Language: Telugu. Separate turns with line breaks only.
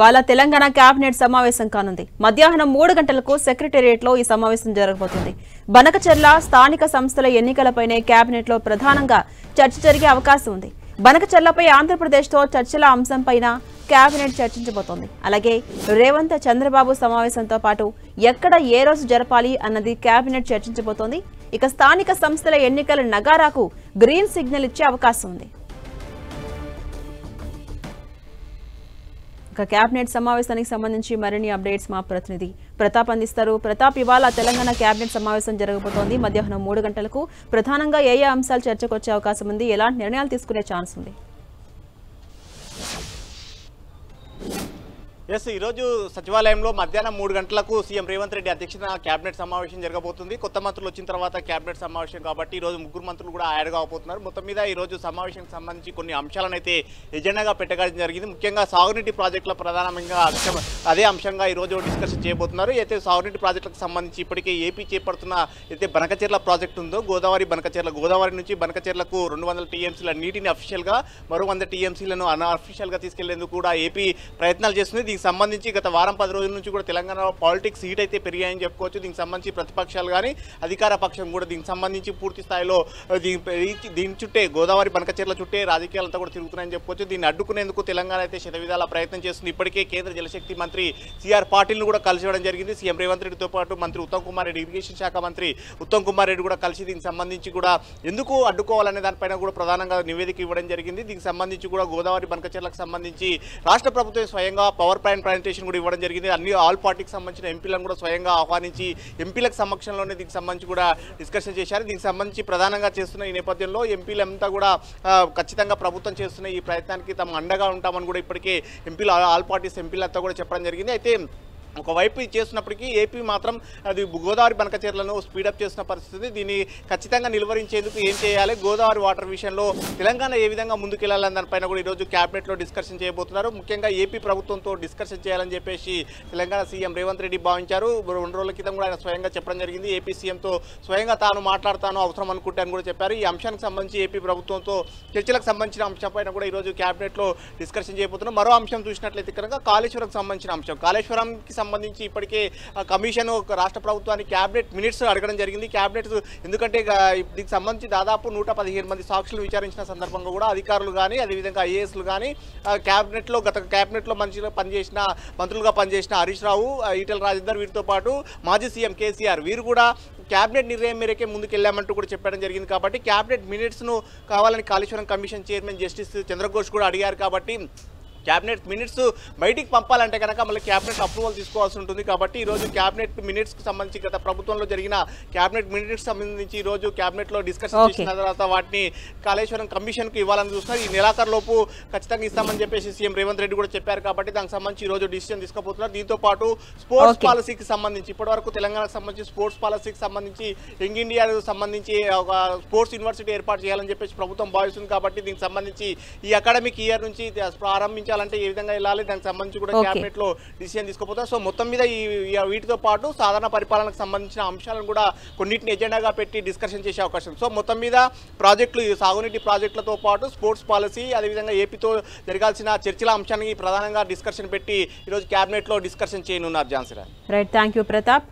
వాళ్ళ తెలంగాణ కేబినెట్ సమావేశం కానుంది. మధ్యాహ్నం 3 గంటలకు సెక్రటేరియట్ లో ఈ సమావేశం జరగబోతుంది. బనకచెర్ల స్థానిక సంస్థల ఎన్నికలపైనే కేబినెట్ లో ప్రధానంగా చర్చ జరిగే అవకాశం ఉంది. బనకచెర్లపై ఆంధ్రప్రదేశ్ తో చర్చల అంశంపైన కేబినెట్ చర్చించబోతోంది. అలాగే రేవంత్ చంద్రబాబు సమావేశంతో పాటు ఎక్కడ ఏ రోజు జరపాలి అన్నది కేబినెట్ చర్చించబోతోంది. ఇక స్థానిక సంస్థల ఎన్నికల నగారాకు గ్రీన్ సిగ్నల్ ఇచ్చే అవకాశం ఉంది. కేబినెట్ సమావేశానికి సంబంధించి మరిన్ని అప్డేట్స్ మా ప్రతినిధి ప్రతాప్ అందిస్తారు. ప్రతాప్, ఇవాళ తెలంగాణ కేబినెట్ సమావేశం జరగబోతోంది. మధ్యాహ్నం 3 గంటలకు ప్రధానంగా ఏ అంశాలు చర్చకు వచ్చే అవకాశం ఉంది, ఎలాంటి నిర్ణయాలు తీసుకునే ఛాన్స్ ఉంది?
ఈరోజు సచివాలయంలో మధ్యాహ్నం 3 గంటలకు సీఎం రేవంత్ రెడ్డి అధ్యక్షతన కేబినెట్ సమావేశం జరగబోతుంది. కొత్త మంత్రులు వచ్చిన తర్వాత కేబినెట్ సమావేశం కాబట్టి ఈరోజు ముగ్గురు మంత్రులు కూడా యాడ్ కాబోతున్నారు. మొత్తం మీద ఈరోజు సమావేశానికి సంబంధించి కొన్ని అంశాలను అయితే ఎజెండాగా పెట్టడం జరిగింది. ముఖ్యంగా సాగునీటి ప్రాజెక్టుల ప్రధానంగా అదే అంశంగా ఈరోజు డిస్కషన్ చేయబోతున్నారు. అయితే సాగునీటి ప్రాజెక్టులకు సంబంధించి ఇప్పటికే ఏపీ చేపడుతున్న అయితే బనకచెర్ల ప్రాజెక్టు ఉందో గోదావరి నుంచి బనకచెర్లకు 200 టీఎంసీల నీటిని అఫీషియల్గా మరో 100 టీఎంసీలను అన్అఫీషియల్గా తీసుకెళ్లేందుకు కూడా ఏపీ ప్రయత్నాలు చేస్తుంది. దీనికి సంబంధించి గత వారం 10 రోజుల నుంచి కూడా తెలంగాణలో పాలిటిక్స్ హీట్ అయితే పెరిగాయని చెప్పుకోవచ్చు. దీనికి సంబంధించి ప్రతిపక్షాలు కానీ అధికార పక్షం కూడా దీనికి సంబంధించి పూర్తి స్థాయిలో దీని చుట్టే గోదావరి బనకచెర్ల చుట్టే రాజకీయాలంతా కూడా తిరుగుతున్నాయని చెప్పుకోవచ్చు. దీన్ని అడ్డుకునేందుకు తెలంగాణ అయితే శతవిధాల ప్రయత్నం చేస్తుంది. ఇప్పటికే కేంద్ర జలశక్తి మంత్రి సిఆర్ పాటిల్ను కూడా కలిసి ఇవ్వడం జరిగింది. సీఎం రేవంత్ రెడ్డితో పాటు మంత్రి ఉత్తమ్ కుమార్ రెడ్డి, ఇరిగేషన్ శాఖ మంత్రి ఉత్తమ్ కుమార్ రెడ్డి కూడా కలిసి దీనికి సంబంధించి కూడా ఎందుకు అడ్డుకోవాలనే దానిపైన కూడా ప్రధానంగా నివేదిక ఇవ్వడం జరిగింది. దీనికి సంబంధించి కూడా గోదావరి బనకచెర్లకు సంబంధించి రాష్ట్ర ప్రభుత్వం స్వయంగా పవర్ పాయింట్ ప్రజెంటేషన్ కూడా ఇవ్వడం జరిగింది. అన్ని ఆల్ పార్టీకి సంబంధించిన ఎంపీలను కూడా స్వయంగా ఆహ్వానించి ఎంపీలకు సమక్షంలోనే దీనికి సంబంధించి కూడా డిస్కషన్ చేశారు. దీనికి సంబంధించి ప్రధానంగా చేస్తున్న ఈ నేపథ్యంలో ఎంపీలంతా కూడా ఖచ్చితంగా ప్రభుత్వం చేస్తున్న ఈ ప్రయత్నానికి తమ అండగా ఉంటామని కూడా ఇప్పటికే ఎంపీలు ఆల్ పార్టీస్ ఎంపీలంతా కూడా చెప్పడం జరిగింది. అయితే ఒకవైపు చేస్తున్నప్పటికీ ఏపీ మాత్రం అది గోదావరి బనకచెర్లను స్పీడప్ చేసిన పరిస్థితి. దీన్ని ఖచ్చితంగా నిలువరించేందుకు ఏం చేయాలి, గోదావరి వాటర్ విషయంలో తెలంగాణ ఏ విధంగా ముందుకెళ్లాలని దానిపైన కూడా ఈరోజు క్యాబినెట్లో డిస్కషన్ చేయబోతున్నారు. ముఖ్యంగా ఏపీ ప్రభుత్వంతో డిస్కషన్ చేయాలని చెప్పేసి తెలంగాణ సీఎం రేవంత్ రెడ్డి భావించారు. 2 రోజుల క్రితం కూడా ఆయన స్వయంగా చెప్పడం జరిగింది. ఏపీ సీఎంతో స్వయంగా తాను మాట్లాడతాను అవసరం అనుకుంటే అని కూడా చెప్పారు. ఈ అంశానికి సంబంధించి ఏపీ ప్రభుత్వంతో చర్చలకు సంబంధించిన అంశంపైన కూడా ఈరోజు క్యాబినెట్లో డిస్కషన్ చేయబోతున్నారు. మరో అంశం చూసినట్లయితే కనుక కాళేశ్వరంకి సంబంధించిన అంశం. కాళేశ్వరంకి సంబంధించి ఇప్పటికే కమిషన్ రాష్ట్ర ప్రభుత్వానికి క్యాబినెట్ మినిట్స్ అడగడం జరిగింది. క్యాబినెట్ ఎందుకంటే దీనికి సంబంధించి దాదాపు 115 మంది సాక్షులు విచారించిన సందర్భంగా కూడా అధికారులు కానీ అదేవిధంగా ఐఏఎస్లు కానీ గత క్యాబినెట్లో మంత్రులుగా పనిచేసిన హరీష్ రావు, ఈటెల రాజేందర్, వీరితో పాటు మాజీ సీఎం కేసీఆర్ వీరు కూడా క్యాబినెట్ నిర్ణయం మేరకే ముందుకెళ్లామంటూ కూడా చెప్పడం జరిగింది. కాబట్టి క్యాబినెట్ మినిట్స్ను కావాలని Kaleshwaram commission chairman justice Chandra Ghose కూడా అడిగారు. కాబట్టి క్యాబినెట్ మినిట్స్ బయటికి పంపాలంటే కనుక మళ్ళీ క్యాబినెట్ అప్రూవల్ తీసుకోవాల్సి ఉంటుంది. కాబట్టి ఈరోజు క్యాబినెట్ మినిట్స్కి సంబంధించి గత ప్రభుత్వంలో జరిగిన క్యాబినెట్ మినిట్స్ సంబంధించి ఈరోజు క్యాబినెట్లో డిస్కషన్ చేసిన తర్వాత వాటిని కాళేశ్వరం కమిషన్కు ఇవ్వాలని చూస్తున్నారు. ఈ నెలాఖరులోపు ఖచ్చితంగా ఇస్తామని చెప్పేసి సీఎం రేవంత్ రెడ్డి కూడా చెప్పారు. కాబట్టి దానికి సంబంధించి ఈరోజు డిసిషన్ తీసుకోబోతున్నారు. దీంతో పాటు స్పోర్ట్స్ పాలసీకి సంబంధించి ఇప్పటివరకు తెలంగాణకు సంబంధించి స్పోర్ట్స్ పాలసీకి సంబంధించి యంగ్ ఇండియాకు సంబంధించి ఒక స్పోర్ట్స్ యూనివర్సిటీ ఏర్పాటు చేయాలని చెప్పేసి ప్రభుత్వం భావిస్తుంది. కాబట్టి దీనికి సంబంధించి ఈ అకాడమిక్ ఇయర్ నుంచి ప్రారంభించాలంటే ఏ విధంగా వెళ్ళాలి, దానికి సంబంధించి కూడా క్యాబినెట్ లో డిసిషన్ తీసుకోపోతారు. సో మొత్తం మీద వీటితో పాటు సాధారణ పరిపాలనకు సంబంధించిన అంశాలను కూడా కొన్నిటిని ఎజెండాగా పెట్టి డిస్కషన్ చేసే అవకాశం. సో మొత్తం మీద ప్రాజెక్టులు, సాగునీటి ప్రాజెక్టులతో పాటు స్పోర్ట్స్ పాలసీ, అదేవిధంగా ఏపీతో జరగాల్సిన చర్చల అంశాన్ని ప్రధానంగా డిస్కషన్ పెట్టి ఈరోజు క్యాబినెట్ లో డిస్కషన్ చేయనున్నారు. Jhansi Rani.
Right, thank you Pratap.